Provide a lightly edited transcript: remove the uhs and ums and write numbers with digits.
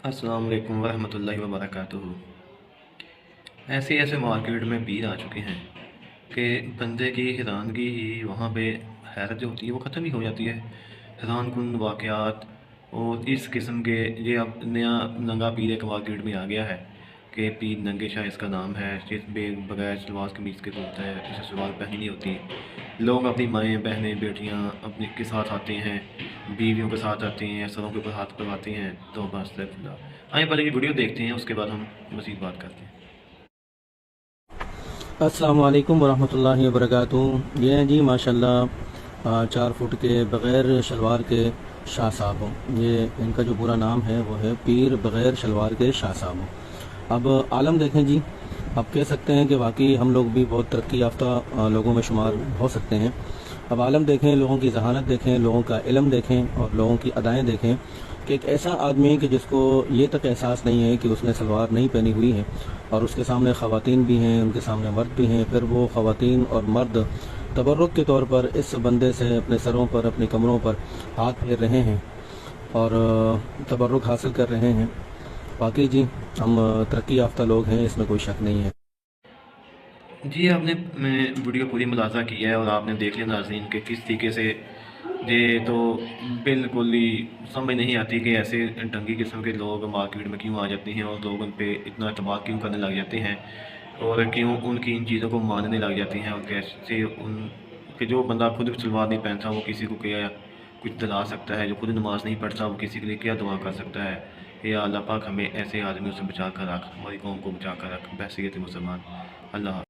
अस्सलाम वालेकुम वरहमतुल्लाहि वबरकातुहू। ऐसे ऐसे मार्केट में पीर आ चुके हैं कि बंदे की हैरानगी ही वहाँ पे, हैरत जो होती है वो ख़त्म ही हो जाती है। हैरान कुन वाक़यात और इस किस्म के, ये अब नया नंगा पीर एक मार्केट में आ गया है कि पीर नंगे शाह इसका नाम है। जिस बगैर सलवार कमीज़ के घूमता है, इसे सलवार पहनी नहीं होती। लोग अपनी माएँ बहनें बेटियाँ अपने के साथ आते हैं, बीवियों के साथ आते हैं, सरों के ऊपर हाथ करवाते हैं। तो बस आइए पहले ये वीडियो देखते हैं, उसके बाद हम मज़ीद बात करते हैं। अस्सलामु अलैकुम वरहमतुल्लाहि वबरकातुहू। ये हैं जी माशाल्लाह 4 फुट के बग़ैर शलवार के शाह साहब। ये इनका जो पूरा नाम है वो है पीर बग़ैर शलवार के शाह साहब। अब आलम देखें जी, अब कह सकते हैं कि वाकई हम लोग भी बहुत तरक्की याफ्ता लोगों में शुमार हो सकते हैं। अब आलम देखें, लोगों की जहानत देखें, लोगों का इल्म देखें और लोगों की अदाएँ देखें कि एक ऐसा आदमी कि जिसको ये तक एहसास नहीं है कि उसने सलवार नहीं पहनी हुई है और उसके सामने ख़वातीन भी हैं, उनके सामने मर्द भी हैं, फिर वो ख़वातीन और मर्द तबर्रुक के तौर पर इस बंदे से अपने सरों पर, अपनी कमरों पर हाथ फेर रहे हैं और तबर्रुक हासिल कर रहे हैं। वाकई जी हम तरक्की याफ्ता लोग हैं, इसमें कोई शक नहीं है। जी, आपने मैं वीडियो पूरी मुलाज़ा की है और आपने देख लिया नाज़रीन कि किस तरीके से ये तो बिल्कुल ही समझ नहीं आती कि ऐसे ढंगी किस्म के लोग मार्केट में क्यों आ जाते हैं और लोग उन पे इतना एतबार क्यों करने लग जाते हैं और क्यों उनकी इन चीज़ों को मानने लग जाते हैं। और कैसे उन कि जो बंदा खुद सलवार नहीं पहनता वो किसी को क्या कुछ दिला सकता है, जो खुद नमाज़ नहीं पढ़ता वो किसी के लिए क्या दुआ कर सकता है। या अल्लाह पाक हमें ऐसे आदमियों से बचा कर रख, हमारी कौम को बचा कर रख, बहसीयत मुसलमान। अल्लाह।